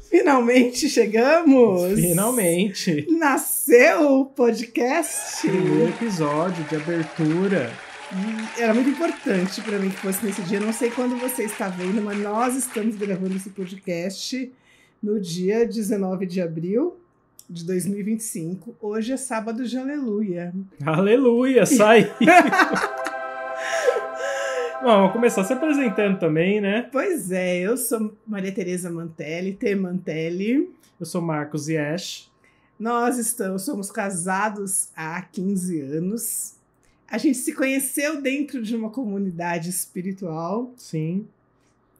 Finalmente chegamos! Finalmente! Nasceu o podcast! Primeiro episódio de abertura. E era muito importante para mim que fosse nesse dia. Não sei quando você está vendo, mas nós estamos gravando esse podcast no dia 19 de abril de 2025. Hoje é sábado de aleluia. Aleluia! Saiu! Bom, vamos começar se apresentando também, né? Pois é, eu sou Maria Tereza Mantelli, T. Mantelli. Eu sou Marcos Yesh. Nós somos casados há 15 anos. A gente se conheceu dentro de uma comunidade espiritual. Sim.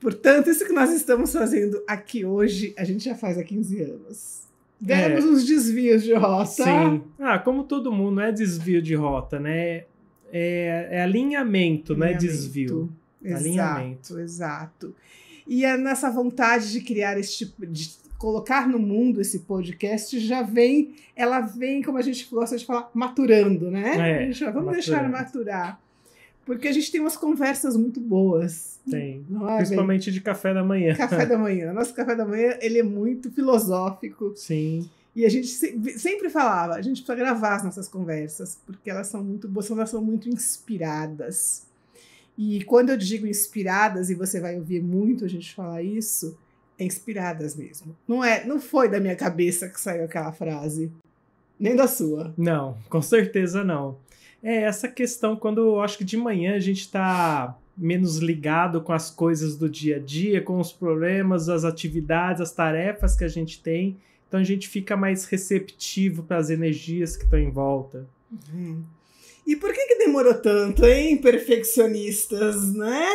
Portanto, isso que nós estamos fazendo aqui hoje, a gente já faz há 15 anos. Demos uns desvios de rota. Sim. Como todo mundo, não é desvio de rota, né? É alinhamento, não é desvio. Alinhamento. Exato. E nessa vontade de criar esse tipo, de colocar no mundo esse podcast, ela vem, como a gente gosta de falar, maturando, né? Vamos deixar maturar. Porque a gente tem umas conversas muito boas. Tem. Principalmente de café da manhã. Café da manhã. Nosso café da manhã, ele é muito filosófico. Sim. E a gente sempre falava, a gente precisa gravar as nossas conversas, porque elas são muito boas, elas são muito inspiradas. E quando eu digo inspiradas, e você vai ouvir muito a gente falar isso, é inspiradas mesmo. Não foi da minha cabeça que saiu aquela frase, nem da sua. Não, com certeza não. Essa questão, quando eu acho que de manhã a gente está menos ligado com as coisas do dia a dia, com os problemas, as atividades, as tarefas que a gente tem, então a gente fica mais receptivo para as energias que estão em volta. E por que demorou tanto, hein, perfeccionistas, né?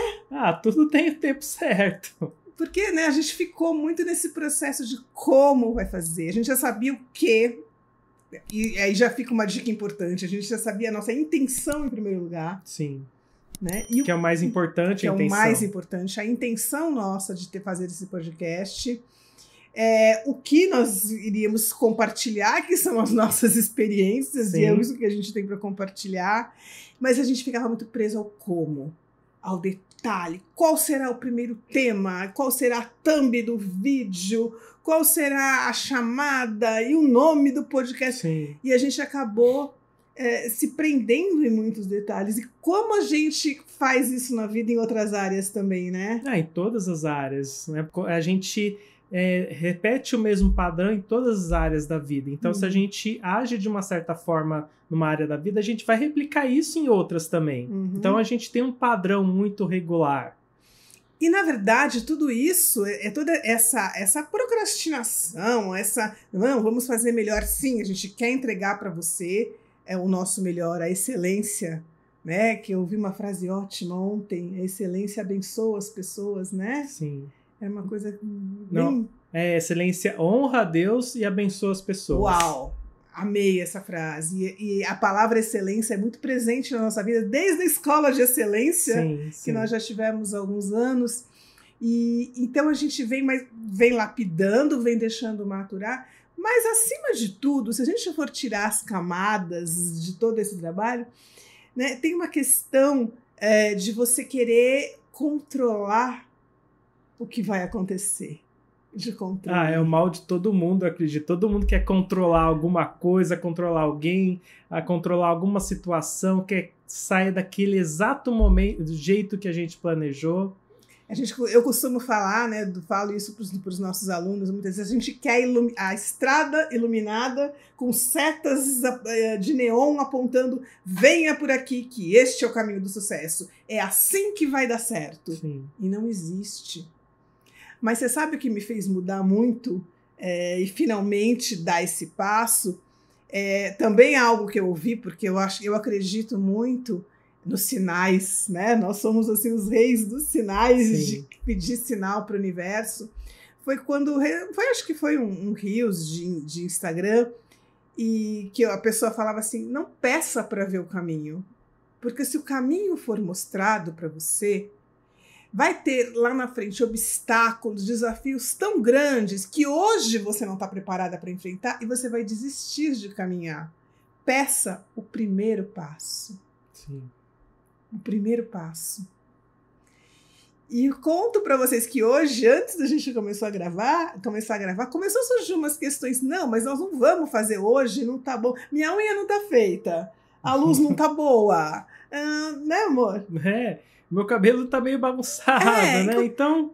Tudo tem o tempo certo. Porque, né, a gente ficou muito nesse processo de como vai fazer. A gente já sabia o quê. E aí já fica uma dica importante. A gente já sabia a nossa intenção em primeiro lugar. Sim. Né? Que é o mais importante, a intenção. Que é o mais importante. A intenção nossa de fazer esse podcast. O que nós iríamos compartilhar, que são as nossas experiências. Sim. E é isso que a gente tem para compartilhar. Mas a gente ficava muito preso ao como, ao detalhe. Qual será o primeiro tema? Qual será a thumb do vídeo? Qual será a chamada e o nome do podcast? Sim. E a gente acabou se prendendo em muitos detalhes. E como a gente faz isso na vida em outras áreas também, né? Em todas as áreas. Né? A gente repete o mesmo padrão em todas as áreas da vida. Então, se a gente age de uma certa forma numa área da vida, a gente vai replicar isso em outras também. Então, a gente tem um padrão muito regular. E, na verdade, tudo isso toda essa procrastinação, vamos fazer melhor. Sim, a gente quer entregar para você o nosso melhor, a excelência, né? Que eu ouvi uma frase ótima ontem, a excelência abençoa as pessoas, né? Sim. É uma coisa bem... Não, excelência honra a Deus e abençoa as pessoas. Uau! Amei essa frase. E a palavra excelência é muito presente na nossa vida, desde a escola de excelência, sim. que nós já tivemos há alguns anos. E então a gente vem lapidando, vem deixando maturar. Mas, acima de tudo, se a gente for tirar as camadas de todo esse trabalho, né, tem uma questão de você querer controlar o que vai acontecer. De controle. É o mal de todo mundo, eu acredito. Todo mundo quer controlar alguma coisa, controlar alguém, controlar alguma situação, quer sair daquele exato momento, do jeito que a gente planejou. Eu costumo falar, né, falo isso para os nossos alunos, muitas vezes a gente quer a estrada iluminada com setas de neon apontando, venha por aqui que este é o caminho do sucesso. É assim que vai dar certo. Sim. E não existe. Mas você sabe o que me fez mudar muito e finalmente dar esse passo? Também é algo que eu ouvi, porque eu acredito muito nos sinais, né? Nós somos assim os reis dos sinais. Sim. De pedir sinal para o universo. Acho que foi um Reels de Instagram, e que a pessoa falava assim, não peça para ver o caminho, porque se o caminho for mostrado para você, vai ter lá na frente obstáculos, desafios tão grandes que hoje você não está preparada para enfrentar e você vai desistir de caminhar. Peça o primeiro passo. Sim. O primeiro passo. E conto para vocês que hoje, antes da gente começar a gravar, começou a surgir umas questões. Não, mas nós não vamos fazer hoje, não tá bom. Minha unha não tá feita, a luz não tá boa. Né, amor? Meu cabelo tá meio bagunçado, né? Então...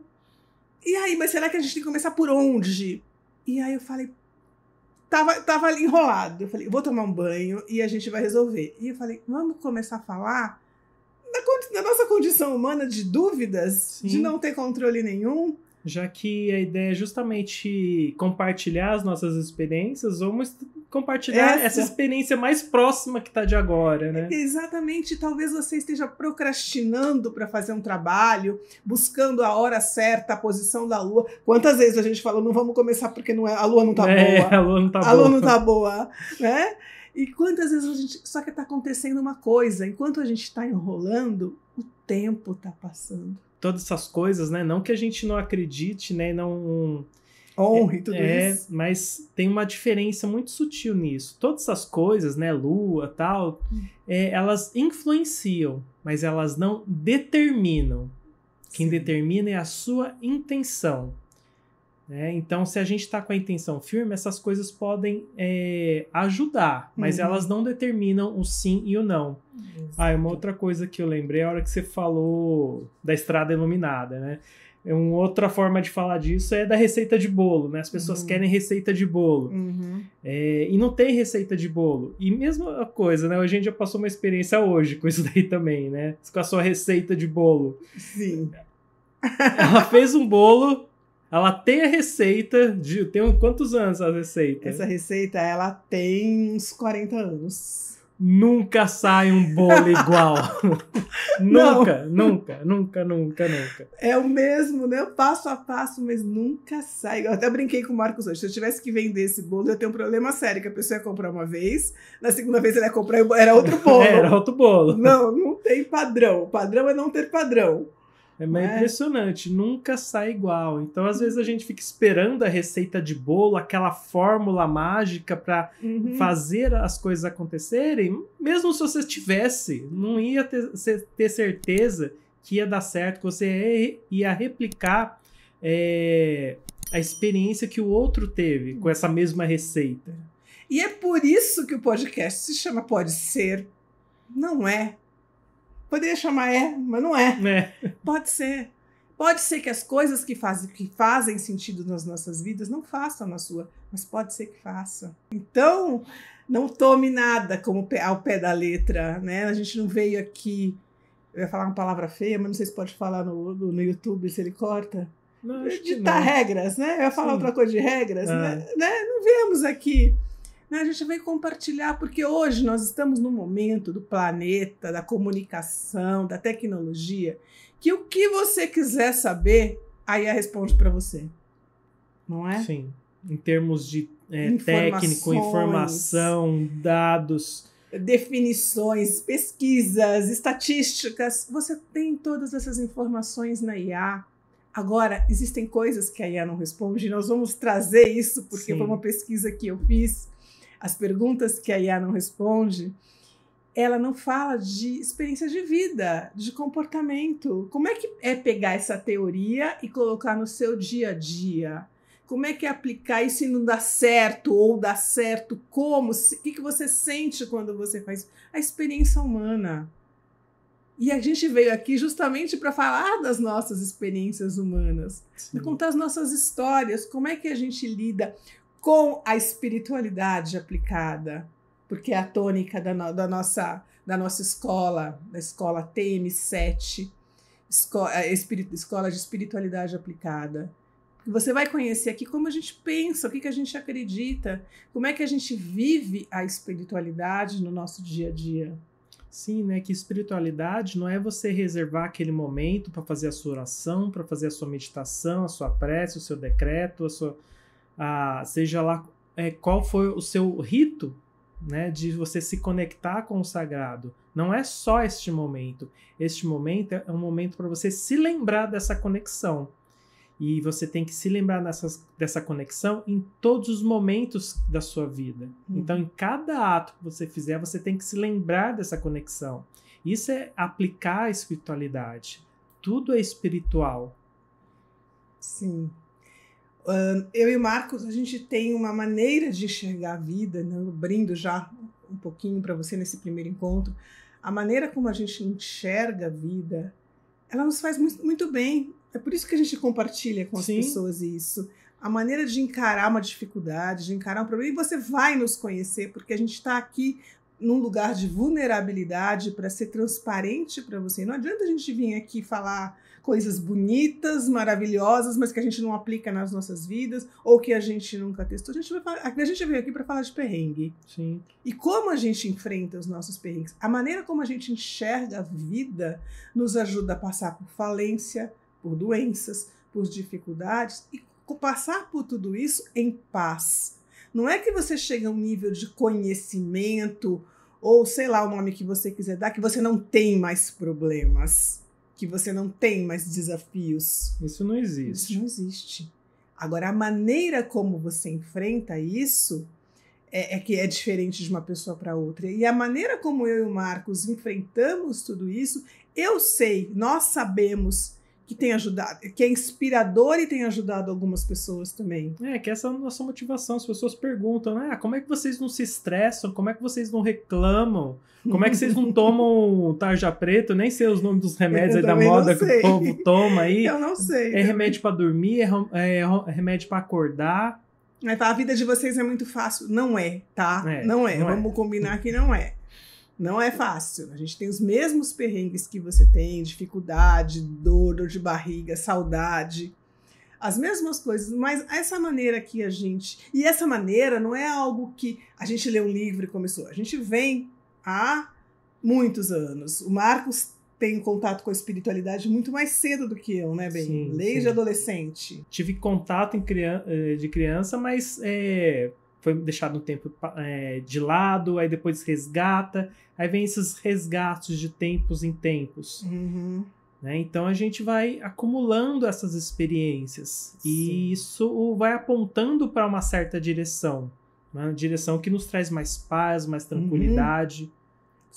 E aí, mas será que a gente tem que começar por onde? E aí eu falei, tava ali enrolado. Eu falei, vou tomar um banho e a gente vai resolver. E eu falei, vamos começar a falar da nossa condição humana de dúvidas, Sim. de não ter controle nenhum. Já que a ideia é justamente compartilhar as nossas experiências, vamos compartilhar essa experiência mais próxima que está de agora, né? Exatamente. Talvez você esteja procrastinando para fazer um trabalho, buscando a hora certa, a posição da lua. Quantas vezes a gente falou, não vamos começar porque a lua não está boa. A lua não está boa. A lua não está boa, né? E quantas vezes a gente... Só que está acontecendo uma coisa. Enquanto a gente está enrolando, o tempo está passando. Todas essas coisas, né? Não que a gente não acredite, né? Não honre tudo isso. Mas tem uma diferença muito sutil nisso. Todas essas coisas, né? Lua, tal, elas influenciam, mas elas não determinam. Quem determina é a sua intenção. Então, se a gente está com a intenção firme, essas coisas podem ajudar, mas elas não determinam o sim e o não. Uma outra coisa que eu lembrei, a hora que você falou da estrada iluminada, né? Uma outra forma de falar disso é da receita de bolo, né? As pessoas querem receita de bolo. E não tem receita de bolo. E mesma coisa, né? A gente já passou uma experiência hoje com isso daí também, né? Com a sua receita de bolo. Sim. Ela fez um bolo... Ela tem a receita tem quantos anos a receita? Essa receita, ela tem uns 40 anos. Nunca sai um bolo igual. Nunca. É o mesmo, né? Passo a passo, mas nunca sai. Eu até brinquei com o Marcos hoje. Se eu tivesse que vender esse bolo, eu ia ter um problema sério, que a pessoa ia comprar uma vez, na segunda vez ela ia comprar, era outro bolo. Era outro bolo. Não tem padrão. O padrão é não ter padrão. É meio impressionante, nunca sai igual. Então, às vezes, a gente fica esperando a receita de bolo, aquela fórmula mágica para fazer as coisas acontecerem. Mesmo se você tivesse, não ia ter certeza que ia dar certo, que você ia replicar a experiência que o outro teve com essa mesma receita. E é por isso que o podcast se chama Pode Ser, não é. Poderia chamar mas não é. Pode ser. Pode ser que as coisas que fazem sentido nas nossas vidas não façam na sua, mas pode ser que faça. Então, não tome nada ao pé da letra, né? A gente não veio aqui... Eu ia falar uma palavra feia, mas não sei se pode falar no YouTube, se ele corta. Não, ditar regras, né? Eu ia falar outra coisa de regras, né? Não viemos aqui... A gente vai compartilhar, porque hoje nós estamos num momento do planeta, da comunicação, da tecnologia, que o que você quiser saber, a IA responde para você. Não é? Sim. Em termos de técnico, informação, dados... definições, pesquisas, estatísticas. Você tem todas essas informações na IA. Agora, existem coisas que a IA não responde, e nós vamos trazer isso, porque foi uma pesquisa que eu fiz. As perguntas que a IA não responde, ela não fala de experiência de vida, de comportamento. Como é que é pegar essa teoria e colocar no seu dia a dia? Como é que é aplicar isso e não dá certo, ou dá certo como? O que você sente quando você faz? A experiência humana. E a gente veio aqui justamente para falar das nossas experiências humanas, para contar as nossas histórias, como é que a gente lida com a espiritualidade aplicada, porque é a tônica da nossa escola, da escola TM7, Escola de Espiritualidade Aplicada. Você vai conhecer aqui como a gente pensa, o que a gente acredita, como é que a gente vive a espiritualidade no nosso dia a dia. Sim, né? Que espiritualidade não é você reservar aquele momento para fazer a sua oração, para fazer a sua meditação, a sua prece, o seu decreto, seja lá qual foi o seu rito, né, de você se conectar com o sagrado. Não é só este momento. Este momento é um momento para você se lembrar dessa conexão. E você tem que se lembrar dessa conexão em todos os momentos da sua vida. Então, em cada ato que você fizer, você tem que se lembrar dessa conexão. Isso é aplicar a espiritualidade. tudo é espiritual. Sim. Eu e o Marcos, a gente tem uma maneira de enxergar a vida, né? Eu brindo já um pouquinho para você nesse primeiro encontro. A maneira como a gente enxerga a vida, ela nos faz muito, muito bem. É por isso que a gente compartilha com as pessoas isso. A maneira de encarar uma dificuldade, de encarar um problema. E você vai nos conhecer, porque a gente está aqui num lugar de vulnerabilidade para ser transparente para você. Não adianta a gente vir aqui falar coisas bonitas, maravilhosas, mas que a gente não aplica nas nossas vidas ou que a gente nunca testou. A gente veio aqui para falar de perrengue. Sim. E como a gente enfrenta os nossos perrengues. A maneira como a gente enxerga a vida nos ajuda a passar por falência, por doenças, por dificuldades e passar por tudo isso em paz. Não é que você chega a um nível de conhecimento ou sei lá o nome que você quiser dar, que você não tem mais problemas, que você não tem mais desafios. Isso não existe. Isso não existe. Agora, a maneira como você enfrenta isso é que é diferente de uma pessoa para outra. E a maneira como eu e o Marcos enfrentamos tudo isso, eu sei, nós sabemos que tem ajudado, que é inspirador e tem ajudado algumas pessoas também. Que essa é a nossa motivação. As pessoas perguntam, né? Como é que vocês não se estressam? Como é que vocês não reclamam? Como é que vocês não tomam tarja preta? Nem sei os nomes dos remédios aí da moda que o povo toma aí. Eu não sei. É remédio para dormir, é remédio para acordar. A vida de vocês é muito fácil. Não é, tá? Não é. Vamos combinar que não é. Não é fácil. A gente tem os mesmos perrengues que você tem, dificuldade, dor de barriga, saudade, as mesmas coisas, mas essa maneira que a gente... E essa maneira não é algo que a gente lê um livro e começou. A gente vem há muitos anos. O Marcos tem contato com a espiritualidade muito mais cedo do que eu, né, Ben? Sim, desde adolescente. Tive contato de criança, mas... foi deixado um tempo de lado, aí depois resgata, aí vem esses resgates de tempos em tempos. Uhum. Né? Então a gente vai acumulando essas experiências. Sim. E isso vai apontando para uma certa direção. Uma direção que nos traz mais paz, mais tranquilidade,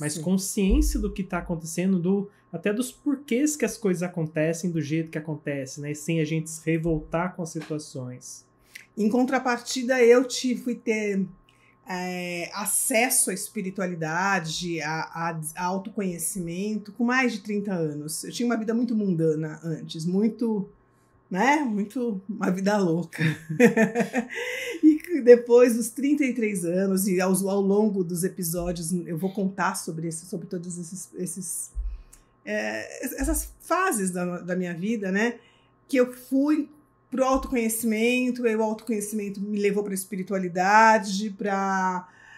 mais consciência do que está acontecendo, até dos porquês que as coisas acontecem do jeito que acontecem, né? Sem a gente se revoltar com as situações. Em contrapartida, eu fui ter acesso à espiritualidade, a autoconhecimento com mais de 30 anos. Eu tinha uma vida muito mundana antes, muito uma vida louca. E depois dos 33 anos, e ao longo dos episódios, eu vou contar sobre todos essas fases da minha vida, né? Que eu fui para o autoconhecimento, e o autoconhecimento me levou para a espiritualidade,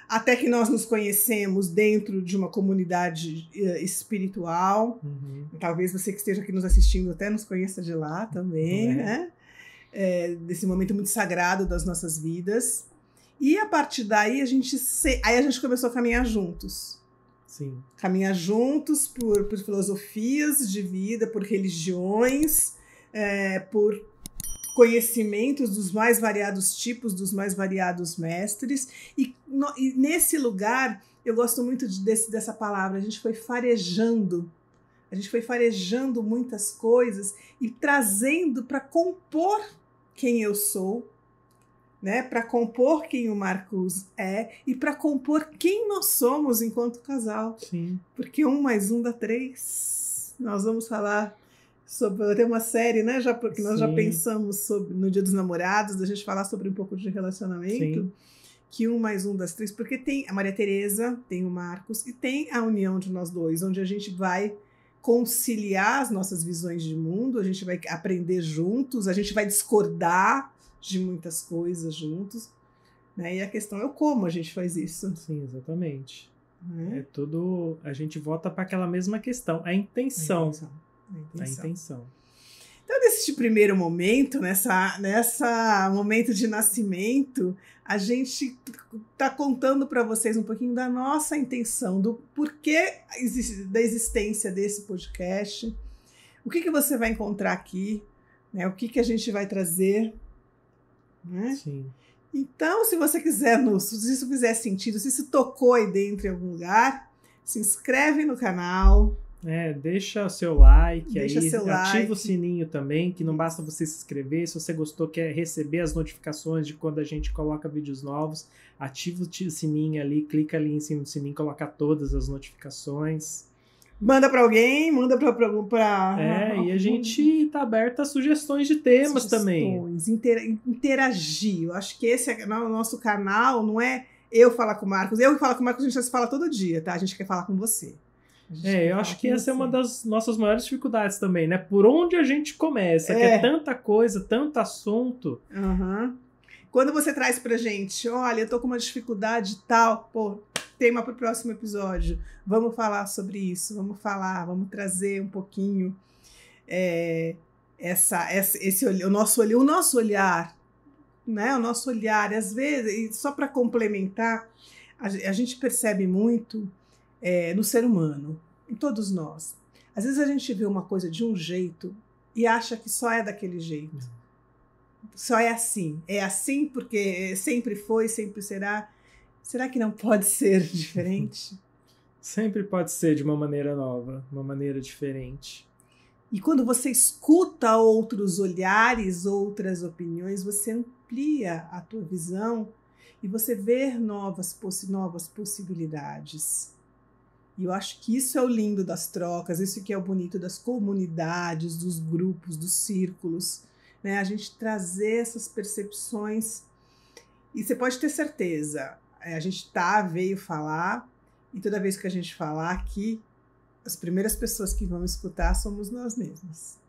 até que nós nos conhecemos dentro de uma comunidade espiritual. Uhum. Talvez você que esteja aqui nos assistindo até nos conheça de lá também, né? Desse momento muito sagrado das nossas vidas. E a partir daí a gente começou a caminhar juntos. Sim. Caminhar juntos por filosofias de vida, por religiões, por conhecimentos dos mais variados tipos, dos mais variados mestres. E nesse lugar, eu gosto muito dessa palavra, a gente foi farejando muitas coisas e trazendo para compor quem eu sou, né? Para compor quem o Marcos é e para compor quem nós somos enquanto casal. Sim. Porque 1 mais 1 dá 3. Nós vamos falar sobre ter uma série, né? Porque nós já pensamos sobre no Dia dos Namorados, da gente falar sobre um pouco de relacionamento. Sim. Que 1 mais 1 das 3, porque tem a Maria Tereza, tem o Marcos e tem a união de nós dois, onde a gente vai conciliar as nossas visões de mundo, a gente vai aprender juntos, a gente vai discordar de muitas coisas juntos, né? E a questão é como a gente faz isso. Sim, exatamente. É tudo, a gente volta para aquela mesma questão, a intenção. A intenção. Então, nesse primeiro momento, nessa momento de nascimento, a gente está contando para vocês um pouquinho da nossa intenção, do porquê da existência desse podcast, o que você vai encontrar aqui, né? O que a gente vai trazer, né? Sim. Então, se você quiser, se isso fizer sentido, se isso tocou aí dentro em algum lugar, se inscreve no canal, Deixa o seu like Deixa aí, seu ativa like. o sininho também, que não basta você se inscrever. Se você gostou, quer receber as notificações de quando a gente coloca vídeos novos, ativa o sininho ali, clica ali em cima do sininho, coloca todas as notificações. Manda para alguém, manda para e a gente tá aberto a sugestões de temas também. Interagir. Eu acho que esse é o nosso canal, não é eu falar com o Marcos. Eu falar com o Marcos, a gente já se fala todo dia, tá? A gente quer falar com você. Eu acho que essa é uma das nossas maiores dificuldades também, né? Por onde a gente começa, que é tanta coisa, tanto assunto. Uhum. Quando você traz pra gente, olha, eu tô com uma dificuldade tal, tema pro próximo episódio, vamos falar sobre isso, vamos trazer um pouquinho o nosso olhar, né? O nosso olhar, às vezes, só para complementar, a gente percebe muito no ser humano, em todos nós. Às vezes a gente vê uma coisa de um jeito e acha que só é daquele jeito. Só é assim. É assim porque sempre foi, sempre será. Será que não pode ser diferente? Sempre pode ser de uma maneira nova, uma maneira diferente. E quando você escuta outros olhares, outras opiniões, você amplia a tua visão e você vê novas possibilidades. E eu acho que isso é o lindo das trocas, isso que é o bonito das comunidades, dos grupos, dos círculos, né? A gente trazer essas percepções. E você pode ter certeza, a gente veio falar, e toda vez que a gente falar aqui, as primeiras pessoas que vão escutar somos nós mesmas.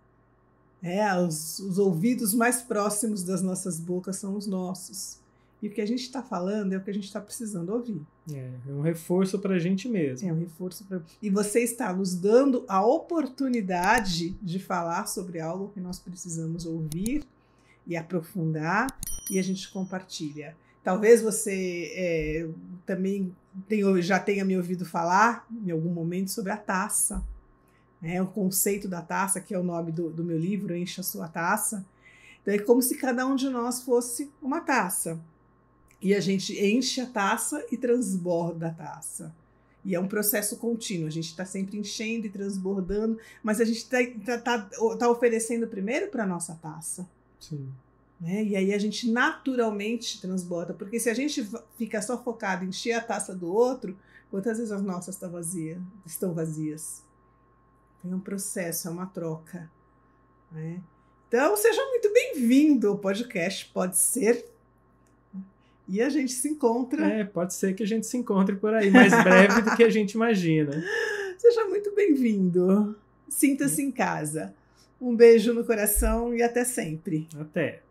Os ouvidos mais próximos das nossas bocas são os nossos. E o que a gente está falando é o que a gente está precisando ouvir. É um reforço para a gente mesmo. É um reforço E você está nos dando a oportunidade de falar sobre algo que nós precisamos ouvir e aprofundar, e a gente compartilha. Talvez você também já tenha me ouvido falar em algum momento sobre a taça. O conceito da taça, que é o nome do meu livro, Encha a Sua Taça. Então é como se cada um de nós fosse uma taça. E a gente enche a taça e transborda a taça. E é um processo contínuo, a gente está sempre enchendo e transbordando, mas a gente tá oferecendo primeiro para a nossa taça. Sim. E aí a gente naturalmente transborda, porque se a gente fica só focado em encher a taça do outro, quantas vezes as nossas estão vazias? É um processo, é uma troca. Então, seja muito bem-vindo ao podcast Pode Ser. E a gente se encontra. Pode ser que a gente se encontre por aí, mais breve do que a gente imagina. Seja muito bem-vindo. Sinta-se em casa. Um beijo no coração e até sempre. Até.